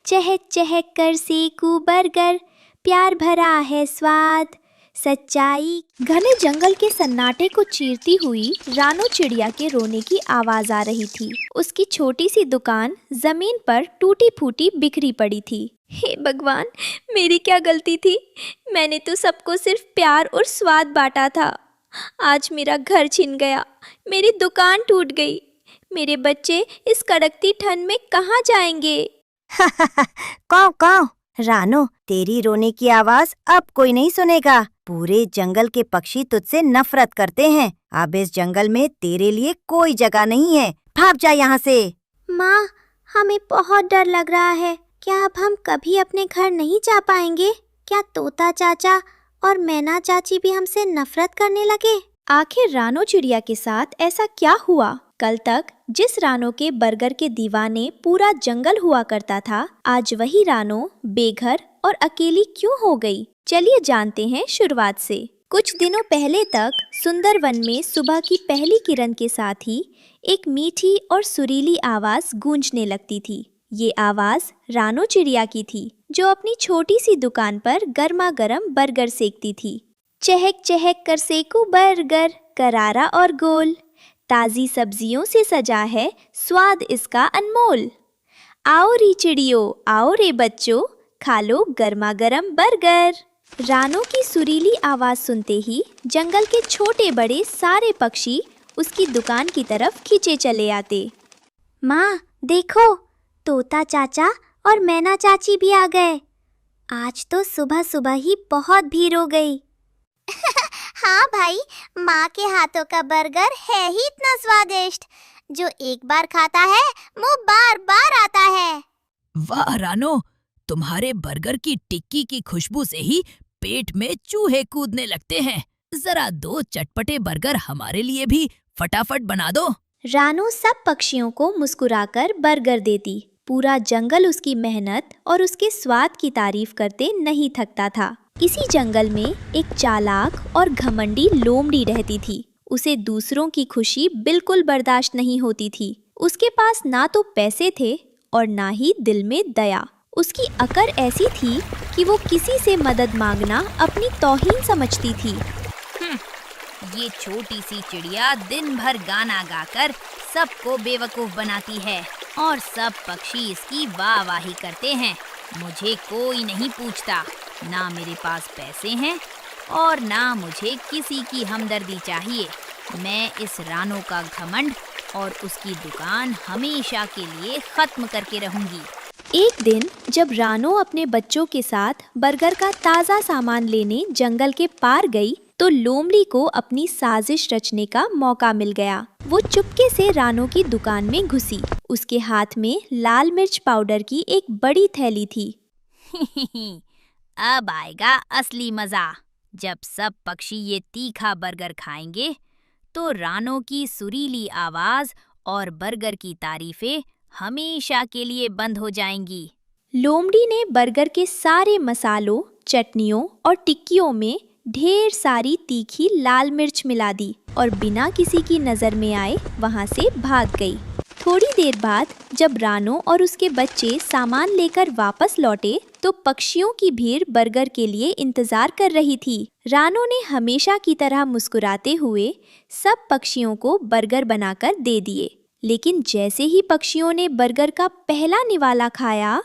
चहक चहक कर सेकू बर्गर, प्यार भरा है स्वाद, सच्चाई। घने जंगल के सन्नाटे को चीरती हुई रानो चिड़िया के रोने की आवाज आ रही थी। उसकी छोटी सी दुकान जमीन पर टूटी फूटी बिखरी पड़ी थी। हे भगवान, मेरी क्या गलती थी? मैंने तो सबको सिर्फ प्यार और स्वाद बांटा था। आज मेरा घर छिन गया, मेरी दुकान टूट गई। मेरे बच्चे इस कड़कती ठंड में कहाँ जाएंगे? कौ कौ रानो, तेरी रोने की आवाज अब कोई नहीं सुनेगा। पूरे जंगल के पक्षी तुझसे नफरत करते हैं। अब इस जंगल में तेरे लिए कोई जगह नहीं है। भाग जा यहाँ से। माँ, हमें बहुत डर लग रहा है। क्या अब हम कभी अपने घर नहीं जा पाएंगे? क्या तोता चाचा और मैना चाची भी हमसे नफरत करने लगे? आखिर रानो चिड़िया के साथ ऐसा क्या हुआ? कल तक जिस रानो के बर्गर के दीवाने पूरा जंगल हुआ करता था, आज वही रानो बेघर और अकेली क्यों हो गई? चलिए जानते हैं शुरुआत से। कुछ दिनों पहले तक सुंदर वन में सुबह की पहली किरण के साथ ही एक मीठी और सुरीली आवाज गूंजने लगती थी। ये आवाज रानो चिड़िया की थी, जो अपनी छोटी सी दुकान पर गर्मा गर्म बर्गर सेकती थी। चहक चहक कर सेकू बर्गर, करारा और गोल, ताज़ी सब्जियों से सजा है स्वाद इसका अनमोल। आओ री चिड़ियों, आओ रे बच्चों, खा लो गर्मा गर्म बर्गर। रानो की सुरीली आवाज़ सुनते ही जंगल के छोटे बड़े सारे पक्षी उसकी दुकान की तरफ खींचे चले आते। माँ देखो, तोता चाचा और मैना चाची भी आ गए। आज तो सुबह सुबह ही बहुत भीड़ हो गई। हाँ भाई, माँ के हाथों का बर्गर है ही इतना स्वादिष्ट, जो एक बार खाता है वो बार बार आता है। वाह रानो, तुम्हारे बर्गर की टिक्की की खुशबू से ही पेट में चूहे कूदने लगते हैं। जरा दो चटपटे बर्गर हमारे लिए भी फटाफट बना दो। रानो सब पक्षियों को मुस्कुराकर बर्गर देती। पूरा जंगल उसकी मेहनत और उसके स्वाद की तारीफ करते नहीं थकता था। इसी जंगल में एक चालाक और घमंडी लोमड़ी रहती थी। उसे दूसरों की खुशी बिल्कुल बर्दाश्त नहीं होती थी। उसके पास ना तो पैसे थे और ना ही दिल में दया। उसकी अकड़ ऐसी थी कि वो किसी से मदद मांगना अपनी तौहीन समझती थी। ये छोटी सी चिड़िया दिन भर गाना गाकर सबको बेवकूफ बनाती है और सब पक्षी इसकी वाहवाही करते हैं। मुझे कोई नहीं पूछता, ना मेरे पास पैसे हैं और ना मुझे किसी की हमदर्दी चाहिए। मैं इस रानो का घमंड और उसकी दुकान हमेशा के लिए खत्म करके रहूंगी। एक दिन जब रानो अपने बच्चों के साथ बर्गर का ताज़ा सामान लेने जंगल के पार गई, तो लोमड़ी को अपनी साजिश रचने का मौका मिल गया। वो चुपके से रानो की दुकान में घुसी। उसके हाथ में लाल मिर्च पाउडर की एक बड़ी थैली थी। अब आएगा असली मजा। जब सब पक्षी ये तीखा बर्गर खाएंगे तो रानो की सुरीली आवाज और बर्गर की तारीफें हमेशा के लिए बंद हो जाएंगी। लोमड़ी ने बर्गर के सारे मसालों, चटनियों और टिक्कियों में ढेर सारी तीखी लाल मिर्च मिला दी और बिना किसी की नज़र में आए वहाँ से भाग गई। थोड़ी देर बाद जब रानो और उसके बच्चे सामान लेकर वापस लौटे, तो पक्षियों की भीड़ बर्गर के लिए इंतजार कर रही थी। रानो ने हमेशा की तरह मुस्कुराते हुए सब पक्षियों को बर्गर बनाकर दे दिए। लेकिन जैसे ही पक्षियों ने बर्गर का पहला निवाला खाया,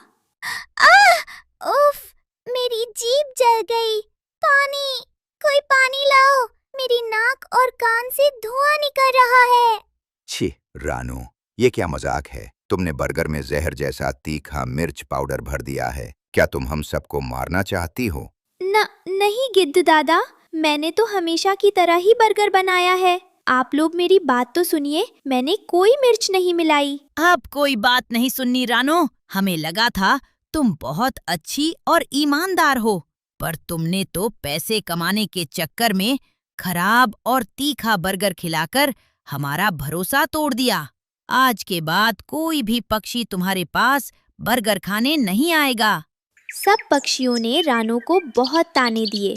उफ, मेरी जीभ जल गई। पानी, कोई पानी लाओ, मेरी नाक और कान से धुआं निकल रहा है। छी रानो, ये क्या मजाक है? तुमने बर्गर में जहर जैसा तीखा मिर्च पाउडर भर दिया है। क्या तुम हम सबको मारना चाहती हो? नहीं गिद्ध दादा, मैंने तो हमेशा की तरह ही बर्गर बनाया है। आप लोग मेरी बात तो सुनिए, मैंने कोई मिर्च नहीं मिलाई। अब कोई बात नहीं सुननी रानो। हमें लगा था तुम बहुत अच्छी और ईमानदार हो, पर तुमने तो पैसे कमाने के चक्कर में खराब और तीखा बर्गर खिलाकर हमारा भरोसा तोड़ दिया। आज के बाद कोई भी पक्षी तुम्हारे पास बर्गर खाने नहीं आएगा। सब पक्षियों ने रानो को बहुत ताने दिए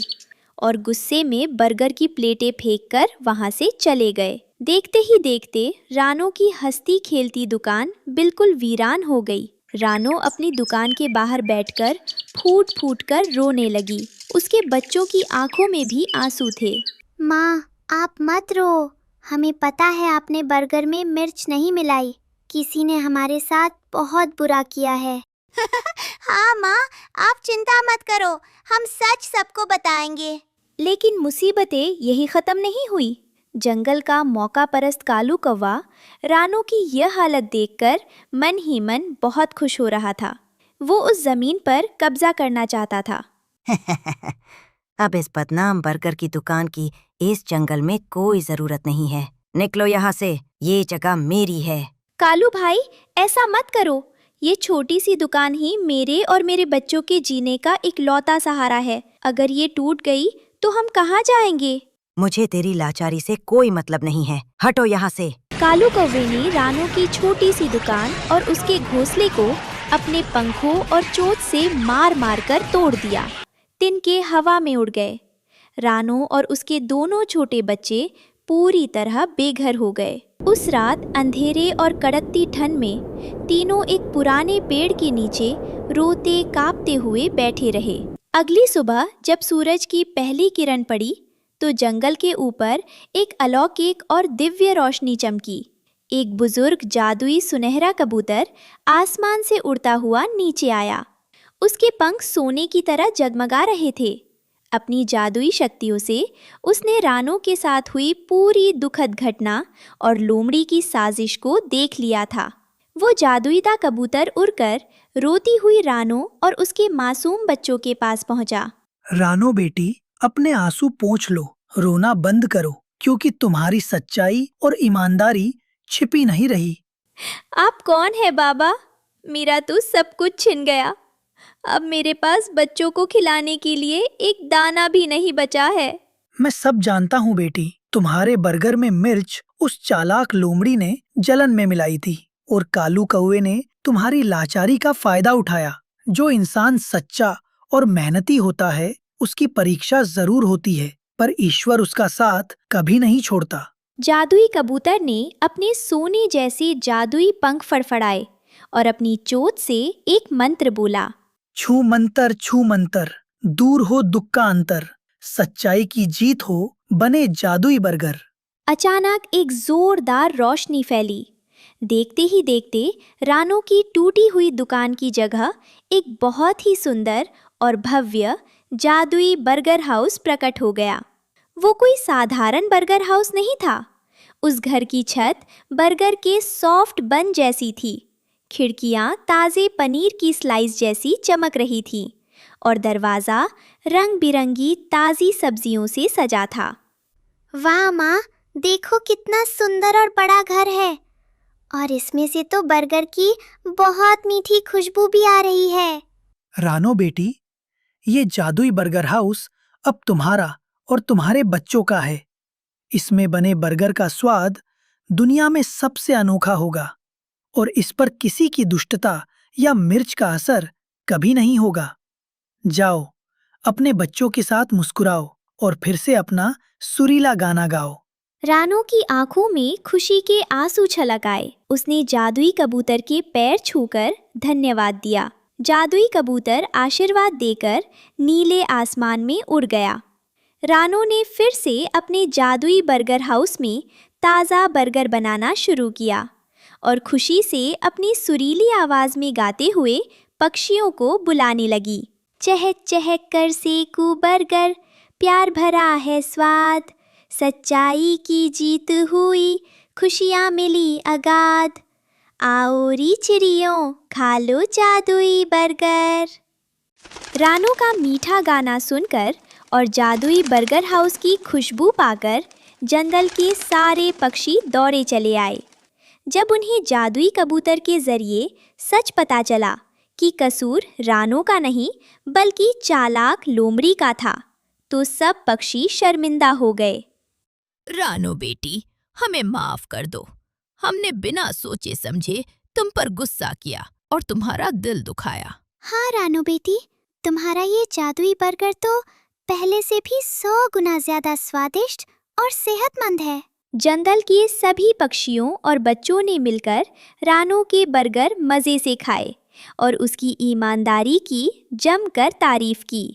और गुस्से में बर्गर की प्लेटें फेंककर वहां से चले गए। देखते ही देखते रानो की हंसती खेलती दुकान बिल्कुल वीरान हो गई। रानो अपनी दुकान के बाहर बैठकर फूट फूट कर रोने लगी। उसके बच्चों की आंखों में भी आंसू थे। माँ, आप मत रो। हमें पता है आपने बर्गर में मिर्च नहीं मिलाई। किसी ने हमारे साथ बहुत बुरा किया है। हाँ माँ, आप चिंता मत करो, हम सच सबको बताएंगे। लेकिन मुसीबतें यही खत्म नहीं हुई। जंगल का मौका परस्त कालू कौवा रानो की यह हालत देखकर मन ही मन बहुत खुश हो रहा था। वो उस जमीन पर कब्जा करना चाहता था। अब इस बदनाम बर्गर की दुकान की इस जंगल में कोई जरूरत नहीं है। निकलो यहाँ से, ये जगह मेरी है। कालू भाई, ऐसा मत करो। ये छोटी सी दुकान ही मेरे और मेरे बच्चों के जीने का इकलौता सहारा है। अगर ये टूट गई तो हम कहाँ जाएंगे? मुझे तेरी लाचारी से कोई मतलब नहीं है, हटो यहाँ से। कालू कौवे ने रानो की छोटी सी दुकान और उसके घोंसले को अपने पंखों और चोंच से मार मार कर तोड़ दिया। तिनके हवा में उड़ गए। रानो और उसके दोनों छोटे बच्चे पूरी तरह बेघर हो गए। उस रात अंधेरे और कड़कती ठंड में तीनों एक पुराने पेड़ के नीचे रोते कांपते हुए बैठे रहे। अगली सुबह जब सूरज की पहली किरण पड़ी तो जंगल के ऊपर एक अलौकिक और दिव्य रोशनी चमकी। एक बुजुर्ग जादुई सुनहरा कबूतर आसमान से उड़ता हुआ नीचे आया। उसके पंख सोने की तरह जगमगा रहे थे। अपनी जादुई शक्तियों से उसने रानो के साथ हुई पूरी दुखद घटना और लोमड़ी की साजिश को देख लिया था। वो जादुईदा कबूतर उड़कर रोती हुई रानो और उसके मासूम बच्चों के पास पहुंचा। रानो बेटी, अपने आंसू पोंछ लो, रोना बंद करो, क्योंकि तुम्हारी सच्चाई और ईमानदारी छिपी नहीं रही। आप कौन है बाबा? मेरा तो सब कुछ छिन गया। अब मेरे पास बच्चों को खिलाने के लिए एक दाना भी नहीं बचा है। मैं सब जानता हूँ बेटी, तुम्हारे बर्गर में मिर्च उस चालाक लोमड़ी ने जलन में मिलाई थी और कालू कौवे ने तुम्हारी लाचारी का फायदा उठाया। जो इंसान सच्चा और मेहनती होता है उसकी परीक्षा जरूर होती है, पर ईश्वर उसका साथ कभी नहीं छोड़ता। जादुई कबूतर ने अपने सोने जैसे जादुई पंख फड़फड़ाए और अपनी चोंच से एक मंत्र बोला। छू मंतर, दूर हो दुख का अंतर, सच्चाई की जीत हो, बने जादुई बर्गर। अचानक एक जोरदार रोशनी फैली। देखते ही देखते रानो की टूटी हुई दुकान की जगह एक बहुत ही सुंदर और भव्य जादुई बर्गर हाउस प्रकट हो गया। वो कोई साधारण बर्गर हाउस नहीं था। उस घर की छत बर्गर के सॉफ्ट बन जैसी थी। खिड़कियां ताज़े पनीर की स्लाइस जैसी चमक रही थी और दरवाज़ा रंग बिरंगी ताज़ी सब्जियों से सजा था। वाह माँ, देखो कितना सुंदर और बड़ा घर है, और इसमें से तो बर्गर की बहुत मीठी खुशबू भी आ रही है। रानो बेटी, ये जादुई बर्गर हाउस अब तुम्हारा और तुम्हारे बच्चों का है। इसमें बने बर्गर का स्वाद दुनिया में सबसे अनोखा होगा और इस पर किसी की दुष्टता या मिर्च का असर कभी नहीं होगा। जाओ, अपने बच्चों के साथ मुस्कुराओ और फिर से अपना सुरीला गाना गाओ। रानो की आंखों में खुशी के आंसू छलक आए। उसने जादुई कबूतर के पैर छूकर धन्यवाद दिया। जादुई कबूतर आशीर्वाद देकर नीले आसमान में उड़ गया। रानो ने फिर से अपने जादुई बर्गर हाउस में ताज़ा बर्गर बनाना शुरू किया और खुशी से अपनी सुरीली आवाज़ में गाते हुए पक्षियों को बुलाने लगी। चहक चहक कर सेकू बर्गर, प्यार भरा है स्वाद, सच्चाई की जीत हुई, खुशियाँ मिली अगाध, आओ री चिड़ियों खा लो जादुई बर्गर। रानो का मीठा गाना सुनकर और जादुई बर्गर हाउस की खुशबू पाकर जंगल के सारे पक्षी दौड़े चले आए। जब उन्हें जादुई कबूतर के जरिए सच पता चला कि कसूर रानो का नहीं बल्कि चालाक लोमड़ी का था, तो सब पक्षी शर्मिंदा हो गए। रानो बेटी, हमें माफ कर दो। हमने बिना सोचे समझे तुम पर गुस्सा किया और तुम्हारा दिल दुखाया। हाँ रानो बेटी, तुम्हारा ये जादुई बर्गर तो पहले से भी 100 गुना ज्यादा स्वादिष्ट और सेहतमंद है। जंगल के सभी पक्षियों और बच्चों ने मिलकर रानो के बर्गर मज़े से खाए। और उसकी ईमानदारी की जमकर तारीफ की।